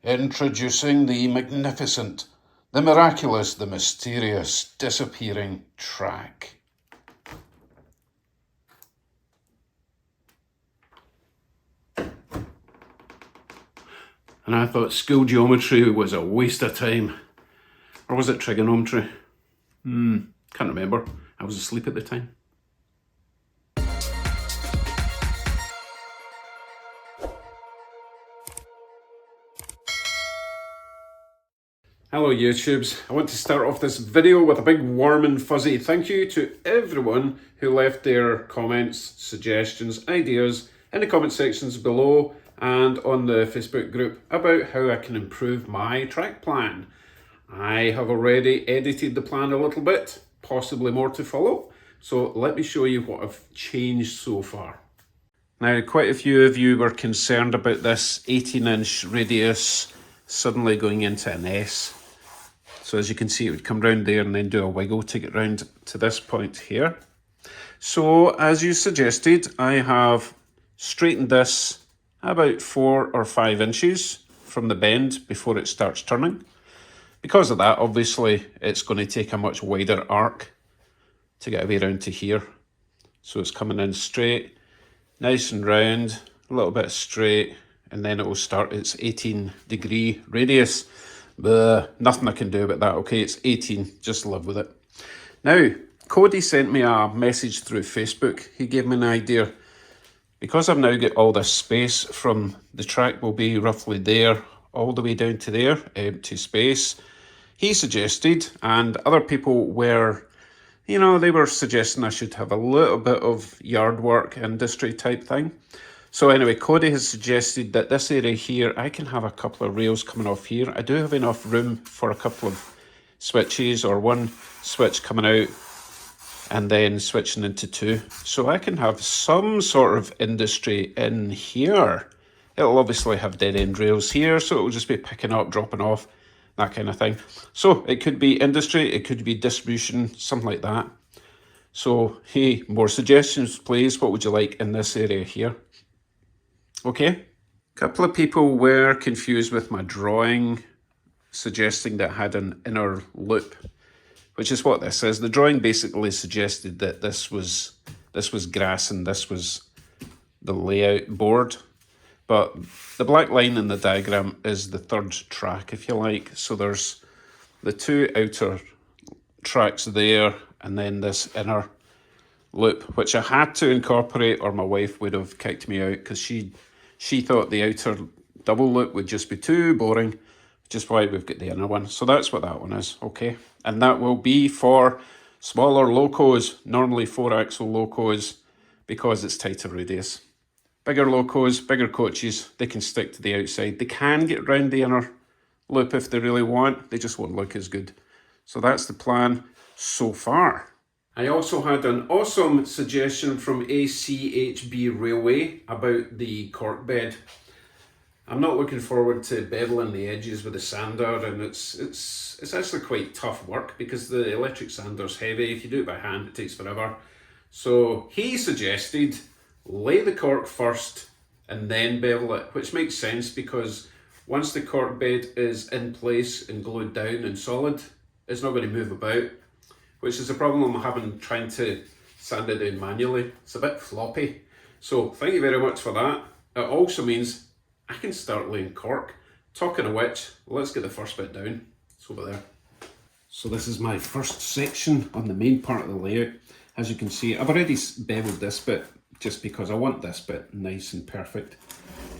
Introducing the magnificent, the miraculous, the mysterious, disappearing track. And I thought school geometry was a waste of time. Or was it trigonometry? Can't remember. I was asleep at the time. Hello YouTubes, I want to start off this video with a big warm and fuzzy thank you to everyone who left their comments, suggestions, ideas in the comment sections below and on the Facebook group about how I can improve my track plan. I have already edited the plan a little bit, possibly more to follow, so let me show you what I've changed so far. Now, quite a few of you were concerned about this 18-inch radius suddenly going into an S. So as you can see, it would come round there and then do a wiggle to get round to this point here. So as you suggested, I have straightened this about 4 or 5 inches from the bend before it starts turning. Because of that, obviously, it's going to take a much wider arc to get away round to here. So it's coming in straight, nice and round, a little bit straight, and then it will start its 18-degree radius. Nothing I can do about that, okay? It's 18, just live with it. Now, Cody sent me a message through Facebook. He gave me an idea. Because I've now got all this space from the track will be roughly there, all the way down to there, empty space. He suggested, and other people were, they were suggesting I should have a little bit of yard work, industry type thing. So anyway, Cody has suggested that this area here, I can have a couple of rails coming off here. I do have enough room for a couple of switches or one switch coming out and then switching into 2. So I can have some sort of industry in here. It'll obviously have dead end rails here, so it'll just be picking up, dropping off, that kind of thing. So it could be industry, it could be distribution, something like that. So hey, more suggestions please. What would you like in this area here? Okay, a couple of people were confused with my drawing, suggesting that I had an inner loop, which is what this is. The drawing basically suggested that this was grass and this was the layout board, but the black line in the diagram is the third track, if you like. So there's the 2 outer tracks there and then this inner loop, which I had to incorporate or my wife would have kicked me out because she thought the outer double loop would just be too boring, which is why we've got the inner one. So that's what that one is, okay? And that will be for smaller locos, normally 4-axle locos, because it's tighter radius. Bigger locos, bigger coaches, they can stick to the outside. They can get round the inner loop if they really want, they just won't look as good. So that's the plan so far. I also had an awesome suggestion from ACHB Railway about the cork bed. I'm not looking forward to beveling the edges with the sander, and it's actually quite tough work because the electric sander's heavy. If you do it by hand, it takes forever. So he suggested lay the cork first and then bevel it, which makes sense because once the cork bed is in place and glued down and solid, it's not going to move about, which is a problem I'm having trying to sand it down manually. It's a bit floppy. So thank you very much for that. It also means I can start laying cork. Talking of which, let's get the first bit down. It's over there. So this is my first section on the main part of the layout. As you can see, I've already beveled this bit just because I want this bit nice and perfect.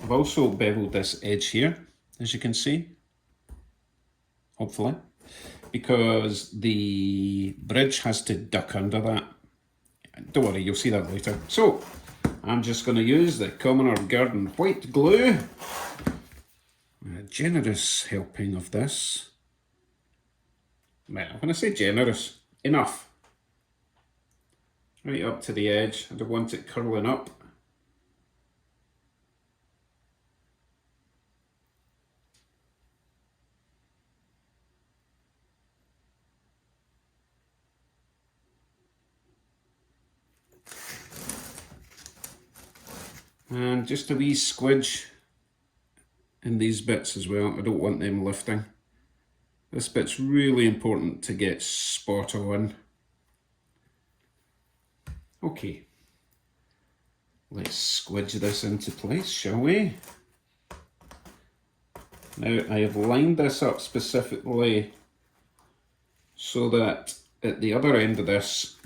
I've also beveled this edge here, as you can see, hopefully, because the bridge has to duck under that. Don't worry, you'll see that later. So I'm just going to use the Commoner Garden white glue. A generous helping of this. Well, when I say generous, enough. Right up to the edge. I don't want it curling up. And just a wee squidge in these bits as well. I don't want them lifting. This bit's really important to get spot on. Okay, let's squidge this into place, shall we? Now I have lined this up specifically so that at the other end of this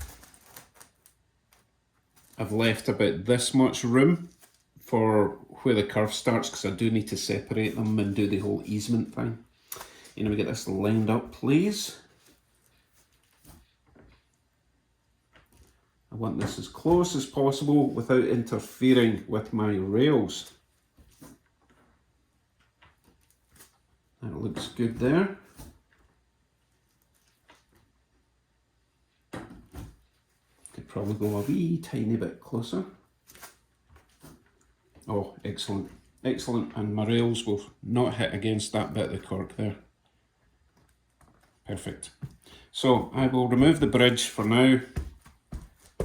I've left about this much room for where the curve starts, because I do need to separate them and do the whole easement thing. You know, we get this lined up, please. I want this as close as possible without interfering with my rails. That looks good there. Could probably go a wee tiny bit closer. Oh, excellent, excellent. And my rails will not hit against that bit of the cork there. Perfect. So I will remove the bridge for now,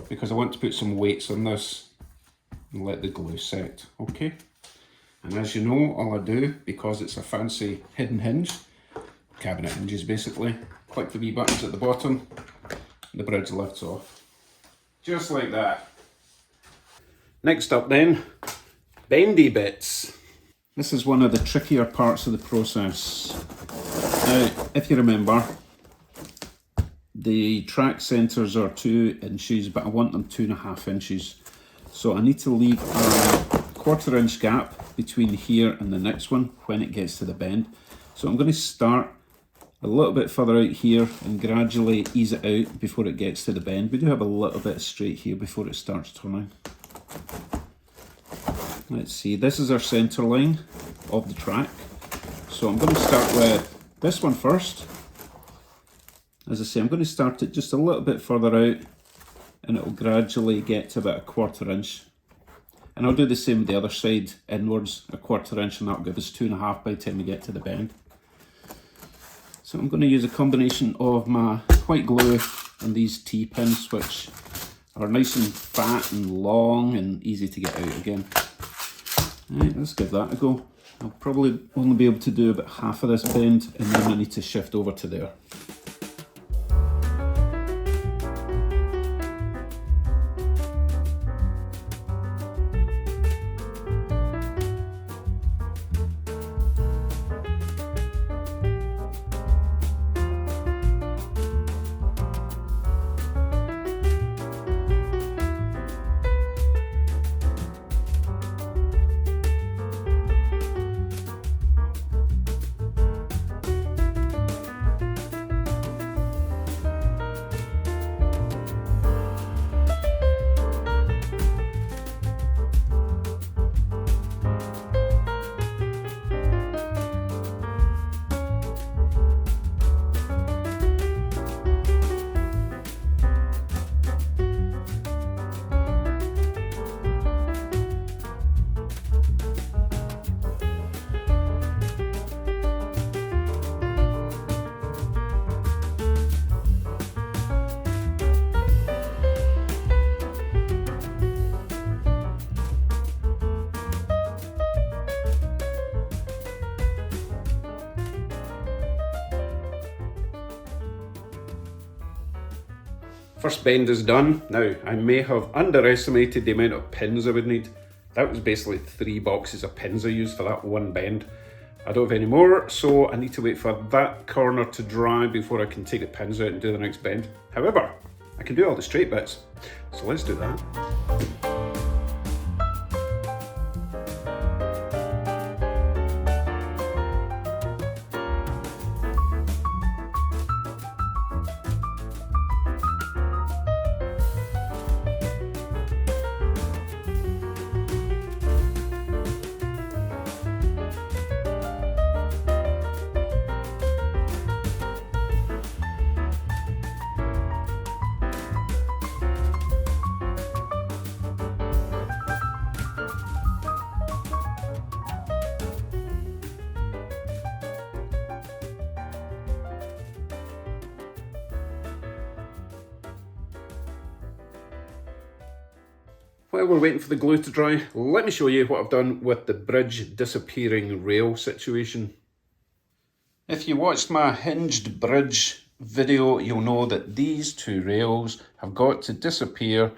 because I want to put some weights on this and let the glue set, okay? And as you know, all I do, because it's a fancy hidden hinge, cabinet hinges basically, click the wee buttons at the bottom, and the bridge lifts off. Just like that. Next up then, bendy bits. This is one of the trickier parts of the process. Now, if you remember, the track centres are 2 inches, but I want them 2.5 inches. So I need to leave a 1/4 inch gap between here and the next one when it gets to the bend. So I'm going to start a little bit further out here and gradually ease it out before it gets to the bend. We do have a little bit of straight here before it starts turning. Let's see, this is our centre line of the track. So I'm going to start with this one first. As I say, I'm going to start it just a little bit further out, and it will gradually get to about a 1/4 inch. And I'll do the same with the other side, inwards, a 1/4 inch, and that'll give us 2.5 by the time we get to the bend. So I'm going to use a combination of my white glue and these T-pins, which are nice and fat and long and easy to get out again. Right, let's give that a go. I'll probably only be able to do about half of this bend, and then I need to shift over to there. First bend is done. Now, I may have underestimated the amount of pins I would need. That was basically 3 boxes of pins I used for that one bend. I don't have any more, so I need to wait for that corner to dry before I can take the pins out and do the next bend. However, I can do all the straight bits, so let's do that. While we're waiting for the glue to dry, let me show you what I've done with the bridge disappearing rail situation. If you watched my hinged bridge video, you'll know that these two rails have got to disappear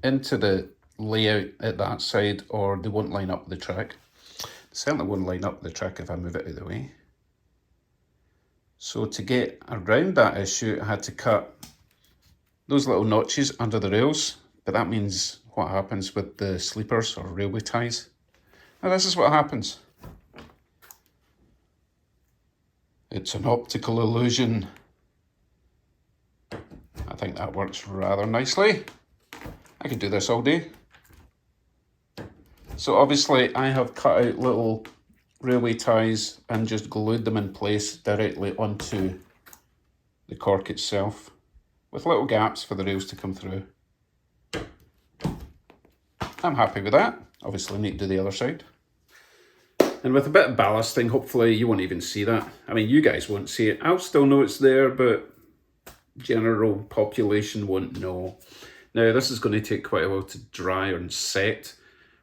into the layout at that side or they won't line up with the track. They certainly won't line up with the track if I move it out of the way. So to get around that issue, I had to cut those little notches under the rails, but that means what happens with the sleepers or railway ties. Now this is what happens. It's an optical illusion. I think that works rather nicely. I could do this all day. So obviously I have cut out little railway ties and just glued them in place directly onto the cork itself, with little gaps for the rails to come through. I'm happy with that. Obviously need to do the other side. And with a bit of ballasting, hopefully you won't even see that. I mean, you guys won't see it. I'll still know it's there, but general population won't know. Now, this is going to take quite a while to dry and set.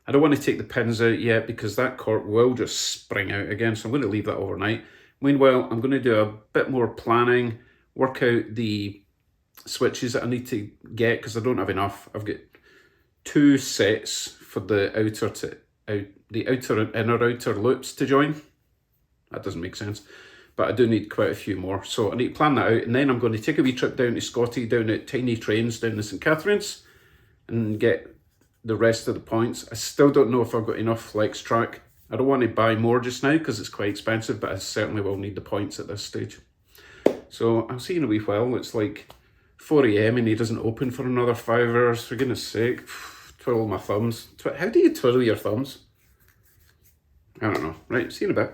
I don't want to take the pins out yet because that cork will just spring out again, so I'm going to leave that overnight. Meanwhile, I'm going to do a bit more planning, work out the switches that I need to get because I don't have enough. I've got 2 sets for the outer and inner outer loops to join. That doesn't make sense, but I do need quite a few more. So I need to plan that out, and then I'm going to take a wee trip down to Scotty, down at Tiny Trains down to St Catherine's, and get the rest of the points. I still don't know if I've got enough flex track. I don't want to buy more just now because it's quite expensive, but I certainly will need the points at this stage. So I'll see you in a wee while. It's like 4 AM and he doesn't open for another 5 hours. For goodness sake, twiddle my thumbs. How do you twiddle your thumbs? I don't know. Right, see you in a bit.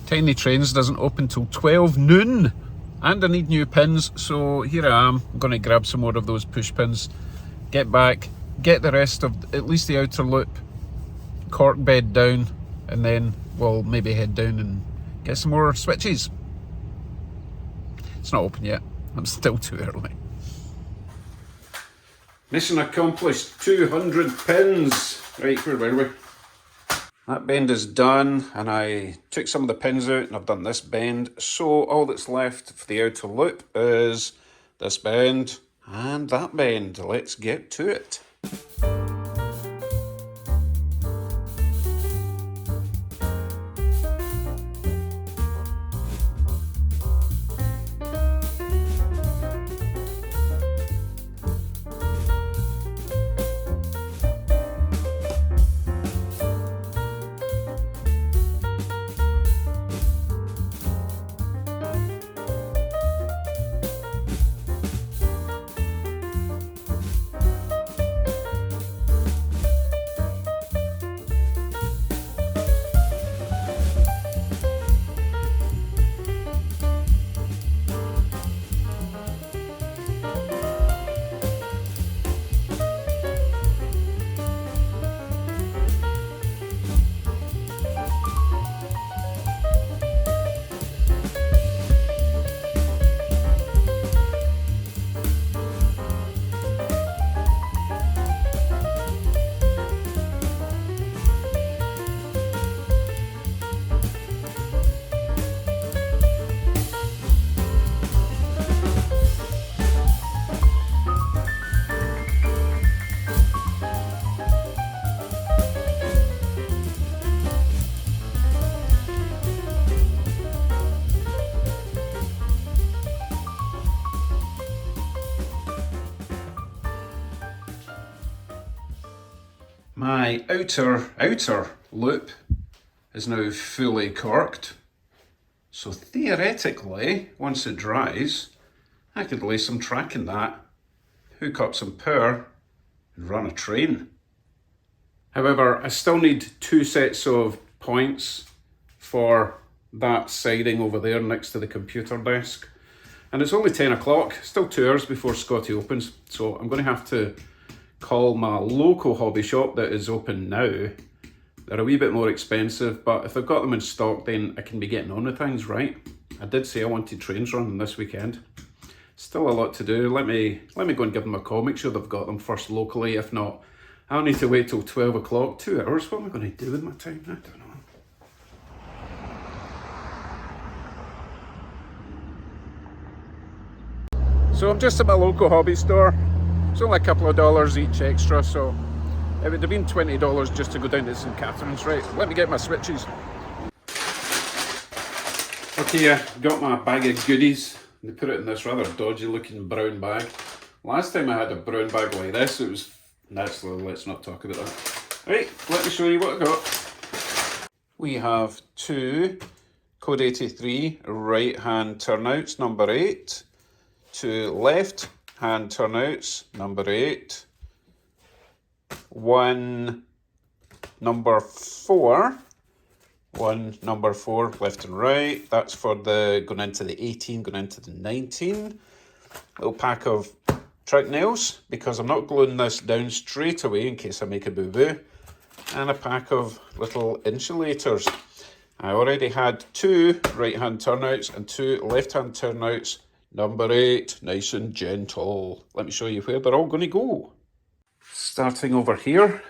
Tiny Trains doesn't open till 12 noon. And I need new pins, so here I am. I'm going to grab some more of those push pins, get back, get the rest of at least the outer loop cork bed down, and then we'll maybe head down and get some more switches. It's not open yet. I'm still too early. Mission accomplished, 200 pins. Right, where were we? That bend is done, and I took some of the pins out and I've done this bend. So all that's left for the outer loop is this bend and that bend. Let's get to it. My outer loop is now fully corked. So theoretically, once it dries, I could lay some track in that, hook up some power and run a train. However, I still need 2 sets of points for that siding over there next to the computer desk. And it's only 10 o'clock, still 2 hours before Scotty opens. So I'm going to have to call my local hobby shop that is open now. They're a wee bit more expensive, but if they've got them in stock, then I can be getting on with things, right? I did say I wanted trains running this weekend. Still a lot to do. Let me go and give them a call, make sure they've got them first locally. If not, I'll need to wait till 12 o'clock, 2 hours. What am I going to do with my time? I don't know. So I'm just at my local hobby store. It's only a couple of dollars each extra, so it would have been $20 just to go down to St. Catherine's. Right, let me get my switches. Okay, I got my bag of goodies. They put it in this rather dodgy looking brown bag. Last time I had a brown bag like this, it was... let's not talk about that. Right, let me show you what I got. We have 2 Code 83 right hand turnouts, number 8. 2 left hand turnouts, number 8. 1 number 4. 1 number 4 left and right. That's for the going into the 18, going into the 19. Little pack of trout nails, because I'm not gluing this down straight away in case I make a boo-boo. And a pack of little insulators. I already had 2 right-hand turnouts and 2 left-hand turnouts. Number 8, nice and gentle. Let me show you where they're all going to go. Starting over here,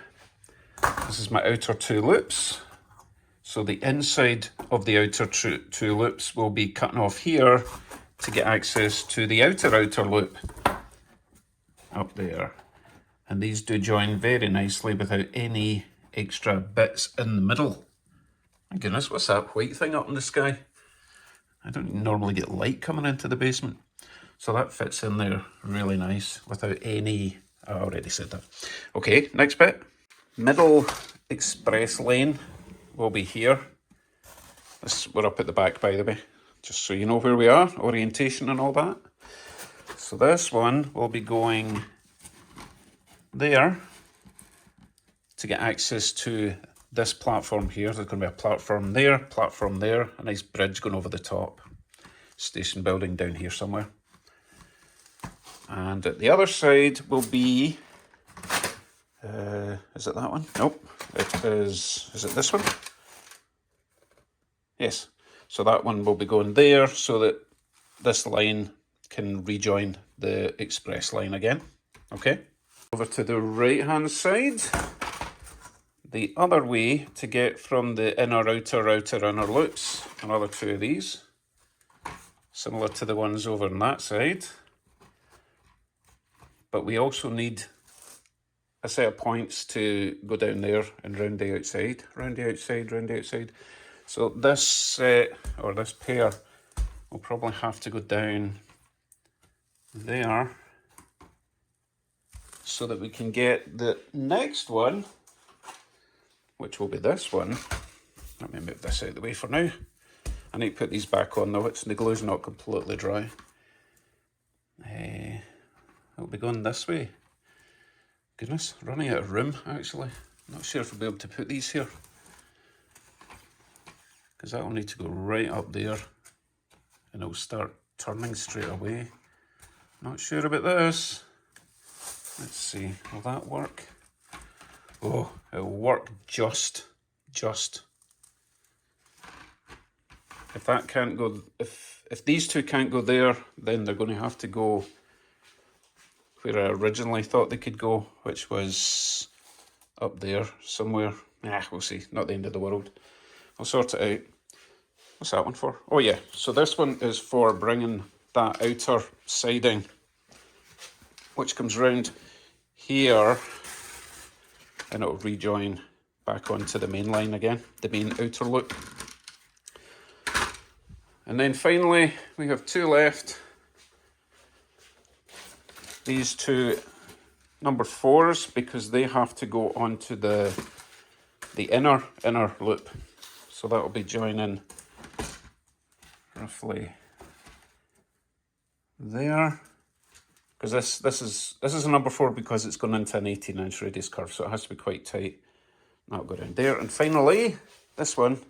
this is my outer 2 loops. So the inside of the outer 2 loops will be cutting off here to get access to the outer loop up there. And these do join very nicely without any extra bits in the middle. My goodness, what's that white thing up in the sky? I don't normally get light coming into the basement. So that fits in there really nice without any... I already said that. Okay, next bit. Middle express lane will be here. We're up at the back, by the way, just so you know where we are, orientation and all that. So this one will be going there to get access to this platform here. There's going to be a platform there, a nice bridge going over the top. Station building down here somewhere. And at the other side will be, is it that one? Nope, it is it this one? Yes, so that one will be going there so that this line can rejoin the express line again, okay? Over to the right hand side, the other way to get from the inner, inner loops, another 2 of these, similar to the ones over on that side. But we also need a set of points to go down there and round the outside, round the outside, round the outside. So this set, or this pair, will probably have to go down there so that we can get the next one, which will be this one. Let me move this out of the way for now. I need to put these back on though, the glue's not completely dry. It'll be going this way. Goodness, running out of room actually. Not sure if I'll be able to put these here, because that will need to go right up there and it'll start turning straight away. Not sure about this. Let's see, will that work? Oh, it'll work just. If that can't go, if these 2 can't go there, then they're going to have to go where I originally thought they could go, which was up there somewhere. We'll see, not the end of the world. I'll sort it out. What's that one for? Oh yeah, so this one is for bringing that outer siding, which comes round here, and it'll rejoin back onto the main line again, the main outer loop. And then finally, we have 2 left. These 2 number 4s, because they have to go onto the inner loop. So that will be joining roughly there. Because this is a number 4 because it's going into an 18-inch radius curve, so it has to be quite tight. That'll go down there. And finally, this one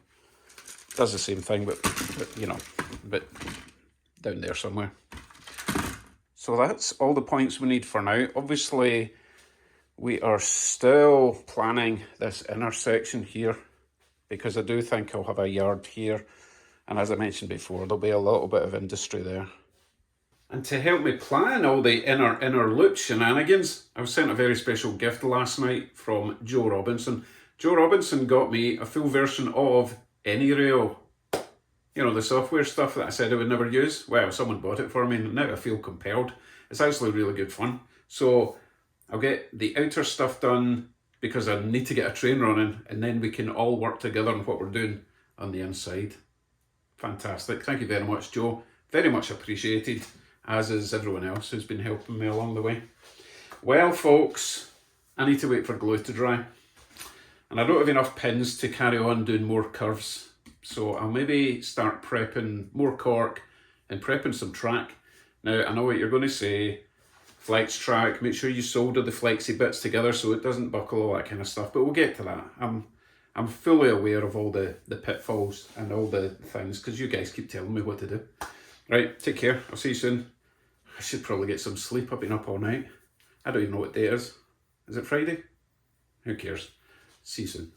does the same thing, but you know, but down there somewhere. So that's all the points we need for now. Obviously, we are still planning this intersection here, because I do think I'll have a yard here And as I mentioned before, there'll be a little bit of industry there. And to help me plan all the inner loop shenanigans, I was sent a very special gift last night from Joe Robinson. Joe Robinson got me a full version of AnyRail. You know, the software stuff that I said I would never use. Well, someone bought it for me and now I feel compelled. It's actually really good fun. So I'll get the outer stuff done because I need to get a train running, and then we can all work together on what we're doing on the inside. Fantastic. Thank you very much, Joe. Very much appreciated, as is everyone else who's been helping me along the way. Well, folks, I need to wait for glue to dry. And I don't have enough pins to carry on doing more curves. So I'll maybe start prepping more cork and prepping some track. Now, I know what you're going to say. Flex track, make sure you solder the flexy bits together so it doesn't buckle, all that kind of stuff. But we'll get to that. I'm fully aware of all the pitfalls and all the things because you guys keep telling me what to do. Right, take care. I'll see you soon. I should probably get some sleep. I've been up all night. I don't even know what day it is. Is it Friday? Who cares? See you soon.